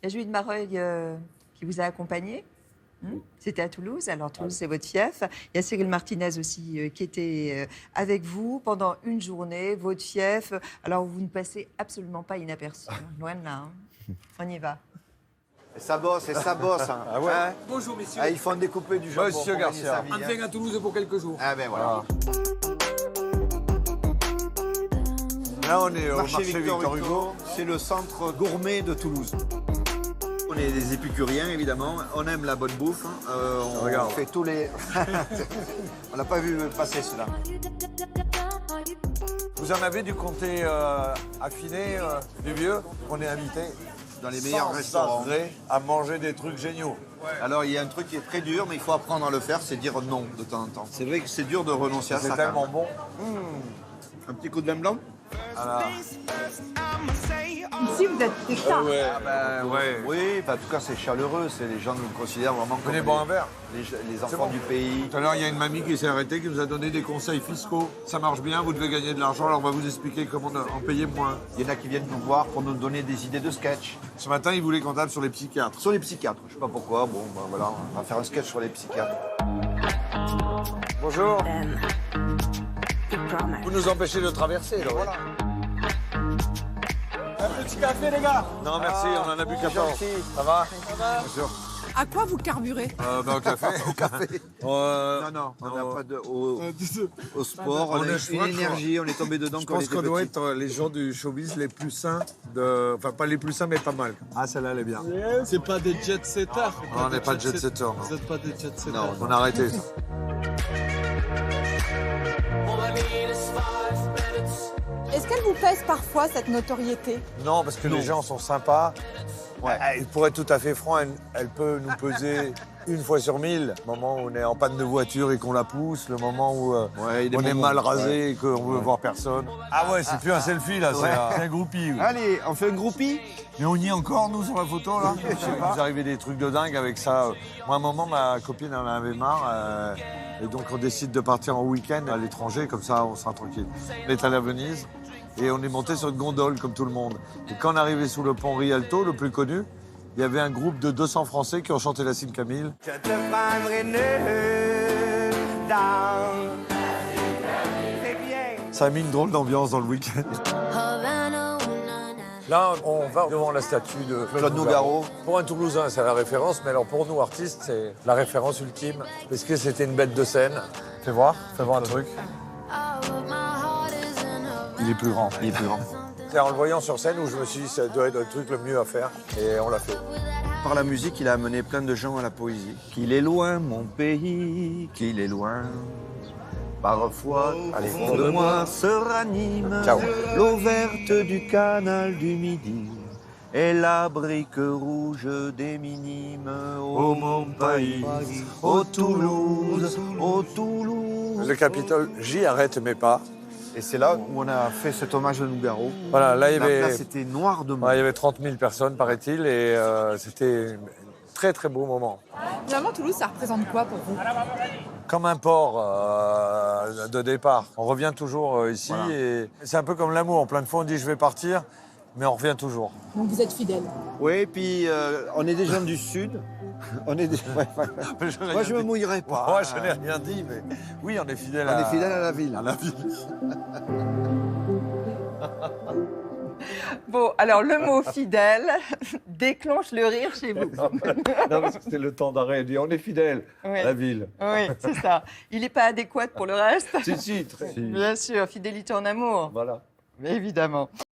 Il y a Julie de Mareuil qui vous a accompagné. C'était à Toulouse. Alors, Toulouse, c'est votre fief. Il y a Cyril Martinez aussi qui était avec vous pendant une journée, votre fief. Alors, vous ne passez absolument pas inaperçu. Loin de là. On y va. Et ça bosse, hein. Ah ouais. Hein? Bonjour messieurs. Ah, ils font découper du jambon. Monsieur pour gagner Garcia. sa vie, hein. Enfin à Toulouse pour quelques jours. Ah ben voilà. Là, on est au Marché marché Victor Hugo. c'est le centre gourmet de Toulouse. On est des épicuriens, évidemment. On aime la bonne bouffe. On Regarde. fait tous les... On n'a pas vu passer cela. Vous en avez du comté affiné, du vieux, qu'on est invité Dans les meilleurs sans restaurants. s'arrêter à manger des trucs géniaux. Alors, il y a un truc qui est très dur, mais il faut apprendre à le faire, c'est dire non de temps en temps. C'est vrai que c'est dur de renoncer à ça. C'est quand tellement même. bon. Un petit coup de vin blanc. Voilà. Ici, vous êtes des stars. Ouais. Ouais. Oui, en tout cas, c'est chaleureux. Les gens nous considèrent vraiment comme Venez boire un verre. les enfants bon. du pays. Tout à l'heure, il y a une mamie qui s'est arrêtée, qui nous a donné des conseils fiscaux. Ça marche bien, vous devez gagner de l'argent, alors on va vous expliquer comment en payer moins. Il y en a qui viennent nous voir pour nous donner des idées de sketch. Ce matin, ils voulaient qu'on tape sur les psychiatres. Sur les psychiatres, je sais pas pourquoi. Bon, ben voilà, on va faire un sketch sur les psychiatres. Bonjour. Vous nous empêchez de traverser, là. Voilà. Un petit café les gars. Non, merci, on en a bu 14. gentil. Ça va Bien sûr. À quoi vous carburez? Au café. Au café. Non, on n'a pas de... Au sport, on a une énergie, on est tombé dedans Je quand on pense était qu'on doit petit. être les gens du showbiz les plus sains, enfin pas les plus sains, mais pas mal. Ah, celle-là, elle est bien. C'est pas des jet-setters. Non, on n'est pas de jet-setters. Vous n'êtes pas des jet-setters. Non, On a arrêté ça. Est-ce qu'elle vous pèse parfois, cette notoriété? Non, parce que les gens sont sympas. Ouais. Pour être tout à fait franc, elle peut nous peser une fois sur 1000. Le moment où on est en panne de voiture et qu'on la pousse, le moment où Ouais, il y a des on est moments. mal rasé et qu'on veut voir personne. Ah ouais, c'est plus un selfie là, c'est un groupie. Oui. Allez, on fait un groupie. Mais on y est encore, nous, sur la photo, là. Je sais pas. Vous arrivez des trucs de dingue avec ça. Moi, à un moment, ma copine en avait marre. Et donc, on décide de partir en week-end à l'étranger, comme ça, on sera tranquille. On est allé à Venise et on est monté sur une gondole, comme tout le monde. Et quand on est arrivé sous le pont Rialto, le plus connu, il y avait un groupe de 200 Français qui ont chanté la Cine Camille. Ça a mis une drôle d'ambiance dans le week-end. Là, on va devant la statue de Claude Nougaro. Pour un Toulousain, c'est la référence, mais alors pour nous, artistes, c'est la référence ultime. Parce que c'était une bête de scène. Fais voir un truc. Il est plus grand. Il est plus grand. C'est en le voyant sur scène où je me suis dit, ça doit être le truc le mieux à faire. Et on l'a fait. Par la musique, il a amené plein de gens à la poésie. Qu'il est loin, mon pays, qu'il est loin. Parfois, Allez, au fond de moi se ranime Ciao. l'eau verte du canal du Midi et la brique rouge des minimes. Ô mon pays, ô Toulouse, ô Toulouse. Le Capitole, j'y arrête mes pas. Et c'est là où on a fait cet hommage à Nougaro. Voilà, là, il y La avait, place était noire de monde. il y avait 30 000 personnes, paraît-il, et c'était un très, très beau moment. Finalement, Toulouse, ça représente quoi pour vous? Comme un port de départ. On revient toujours ici Voilà. et c'est un peu comme l'amour. Plein de fois, on dit je vais partir, mais on revient toujours. Donc vous êtes fidèle. Oui, puis on est des gens du Sud. On est des... ouais, ouais. Moi, je me mouillerai pas. Moi, je n'ai rien dit, mais oui, on est fidèle On est fidèle à la ville. à la ville. Bon, alors le mot fidèle déclenche le rire chez vous. Non, parce que c'est le temps d'arrêt. On est fidèle Oui. à la ville. Oui, c'est ça. Il n'est pas adéquat pour le reste. Si, très. Bien sûr, fidélité en amour, Voilà. évidemment.